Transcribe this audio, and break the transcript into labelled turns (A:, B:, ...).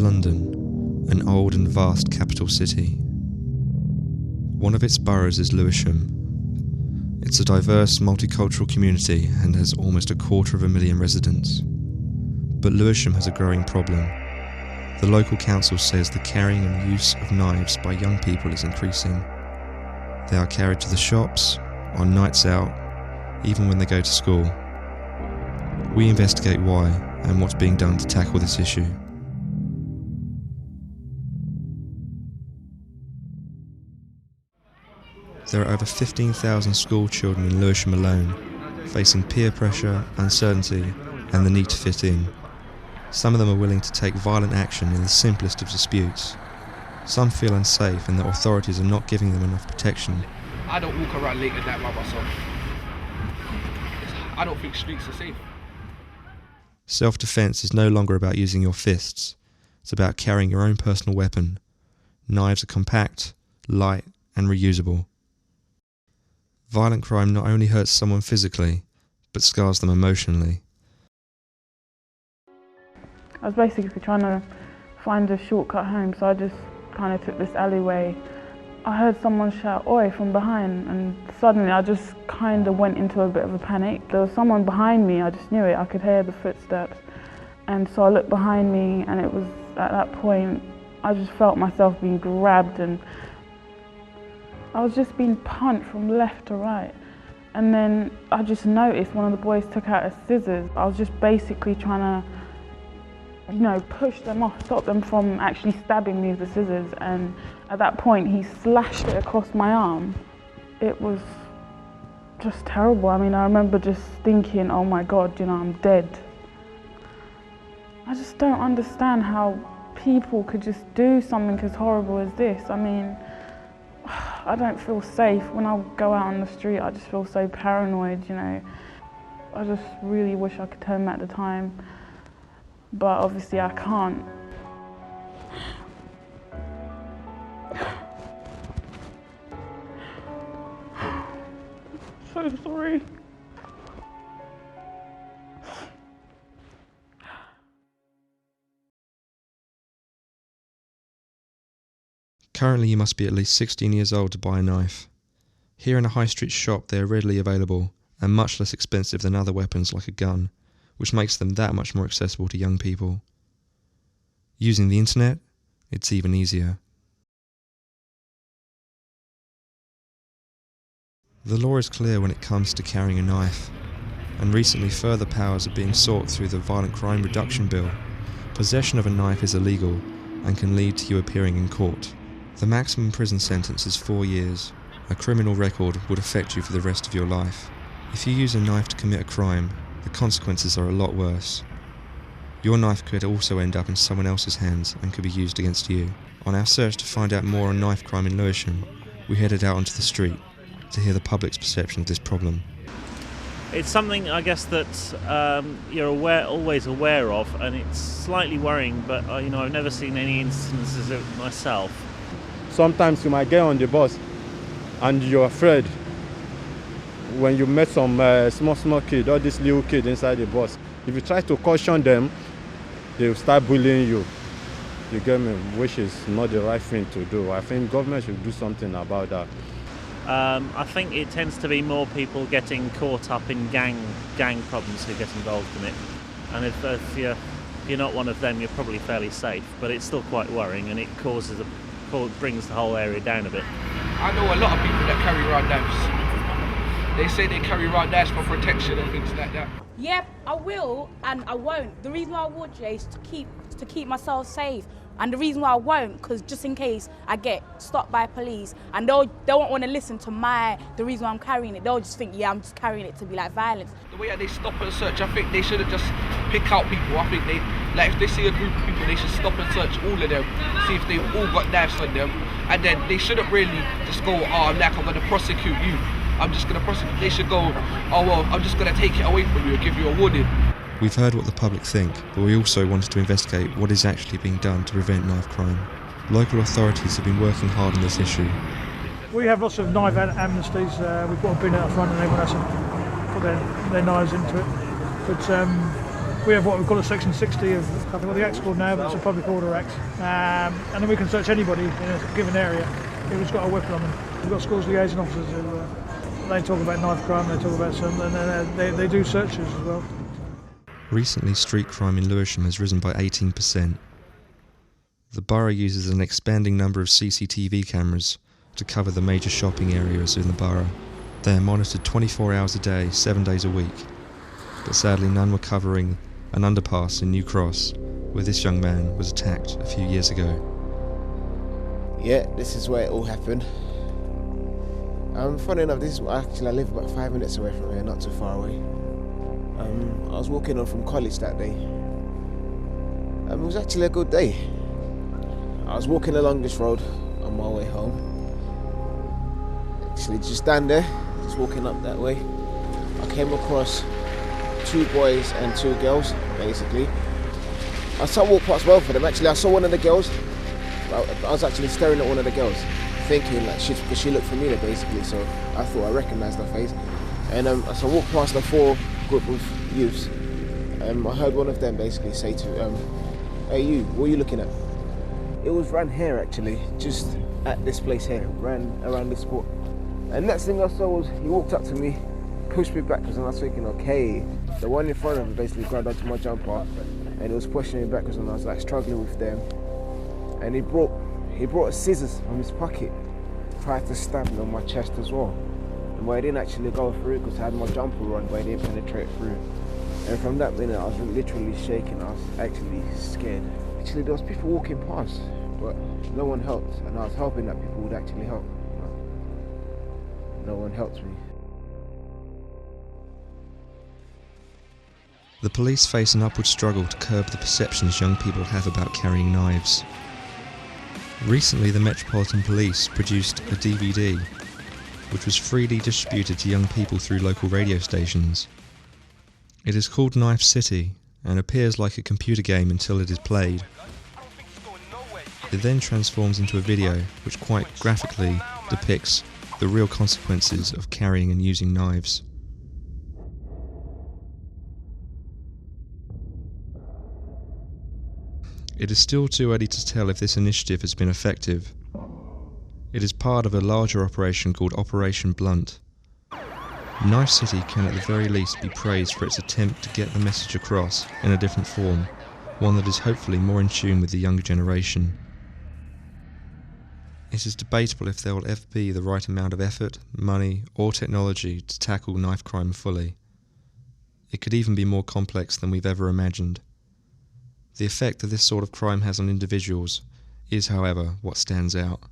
A: London, an old and vast capital city. One of its boroughs is Lewisham. It's a diverse, multicultural community and has almost 250,000 residents. But Lewisham has a growing problem. The local council says the carrying and use of knives by young people is increasing. They are carried to the shops, on nights out, even when they go to school. We investigate why and what's being done to tackle this issue. There are over 15,000 school children in Lewisham alone, facing peer pressure, uncertainty, and the need to fit in. Some of them are willing to take violent action in the simplest of disputes. Some feel unsafe and that authorities are not giving them enough protection.
B: I don't walk around late at night by myself. I don't think streets are safe.
A: Self-defense is no longer about using your fists. It's about carrying your own personal weapon. Knives are compact, light, and reusable. Violent crime not only hurts someone physically, but scars them emotionally.
C: I was basically trying to find a shortcut home, so I just kind of took this alleyway. I heard someone shout, "Oi," from behind, and suddenly I just kind of went into a bit of a panic. There was someone behind me, I just knew it, I could hear the footsteps. And so I looked behind me, and it was at that point, I just felt myself being grabbed, and I was just being punched from left to right. And then I just noticed one of the boys took out his scissors. I was just basically trying to, push them off, stop them from actually stabbing me with the scissors. And at that point, he slashed it across my arm. It was just terrible. I mean, I remember just thinking, oh my God, I'm dead. I just don't understand how people could just do something as horrible as this. I mean, I don't feel safe. When I go out on the street, I just feel so paranoid, I just really wish I could turn back the time, but obviously I can't. So sorry.
A: Currently you must be at least 16 years old to buy a knife. Here in a high street shop they are readily available and much less expensive than other weapons like a gun, which makes them that much more accessible to young people. Using the internet, it's even easier. The law is clear when it comes to carrying a knife, and recently further powers are being sought through the Violent Crime Reduction Bill. Possession of a knife is illegal and can lead to you appearing in court. The maximum prison sentence is 4 years. A criminal record would affect you for the rest of your life. If you use a knife to commit a crime, the consequences are a lot worse. Your knife could also end up in someone else's hands and could be used against you. On our search to find out more on knife crime in Lewisham, we headed out onto the street to hear the public's perception of this problem.
D: It's something, I guess, that you're always aware of, and it's slightly worrying, but I've never seen any instances of it myself.
E: Sometimes you might get on the bus and you're afraid when you met some small kid or this little kid inside the bus. If you try to caution them, they will start bullying you. You get me? Which is not the right thing to do. I think government should do something about that.
D: I think it tends to be more people getting caught up in gang problems who get involved in it. And if you're not one of them, you're probably fairly safe. But it's still quite worrying, and it brings the whole area down a bit.
B: I know a lot of people that carry around knives. They say they carry around knives for protection and things like that.
F: Yep, I will and I won't. The reason why I would, Jay, is to keep myself safe. And the reason why I won't, because just in case I get stopped by police and they won't want to listen to the reason why I'm carrying it. They'll just think, yeah, I'm just carrying it to be like violence.
B: The way they stop and search, I think they shouldn't just pick out people. I think if they see a group of people, they should stop and search all of them, see if they've all got knives on them. And then they shouldn't really just go, I'm going to prosecute you. I'm just going to prosecute. They should go, I'm just going to take it away from you and give you a warning.
A: We've heard what the public think, but we also wanted to investigate what is actually being done to prevent knife crime. Local authorities have been working hard on this issue.
G: We have lots of knife amnesties. We've got a bin out front and everyone has to put their knives into it. But We have what we call a section 60 of, I think what the Act's called now, but it's a public order act. And then we can search anybody in a given area if it's got a weapon on them. We've got schools liaison officers who they talk about knife crime, they talk about some, and then they do searches as well.
A: Recently, street crime in Lewisham has risen by 18%. The borough uses an expanding number of CCTV cameras to cover the major shopping areas in the borough. They are monitored 24 hours a day, 7 days a week. But sadly, none were covering an underpass in New Cross, where this young man was attacked a few years ago.
H: Yeah, this is where it all happened. Funny enough, I live about 5 minutes away from here, not too far away. I was walking on from college that day. It was actually a good day. I was walking along this road on my way home. Actually, just down there, just walking up that way, I came across 2 boys and 2 girls, basically. I saw walk past both of them. Actually, I saw one of the girls. I was actually staring at one of the girls, thinking like because she looked familiar, basically. So I thought I recognised her face. And as I walked past the 4 group of youths, I heard one of them basically say to, "Hey you, what are you looking at?" It was round here actually, just at this place here, ran around this spot. And next thing I saw was he walked up to me, pushed me back, because I was thinking, okay, the one in front of him basically grabbed onto my jumper, and he was pushing me backwards, and I was like struggling with them. And he brought scissors from his pocket, tried to stab me on my chest as well. And but I didn't actually go through because I had my jumper on, but I didn't penetrate through. And from that minute, I was literally shaking. I was actually scared. Actually, there was people walking past, but no one helped, and I was hoping that people would actually help. But no one helped me.
A: The police face an upward struggle to curb the perceptions young people have about carrying knives. Recently, the Metropolitan Police produced a DVD, which was freely distributed to young people through local radio stations. It is called Knife City, and appears like a computer game until it is played. It then transforms into a video which quite graphically depicts the real consequences of carrying and using knives. It is still too early to tell if this initiative has been effective. It is part of a larger operation called Operation Blunt. Knife City can at the very least be praised for its attempt to get the message across in a different form, one that is hopefully more in tune with the younger generation. It is debatable if there will ever be the right amount of effort, money, or technology to tackle knife crime fully. It could even be more complex than we've ever imagined. The effect that this sort of crime has on individuals is, however, what stands out.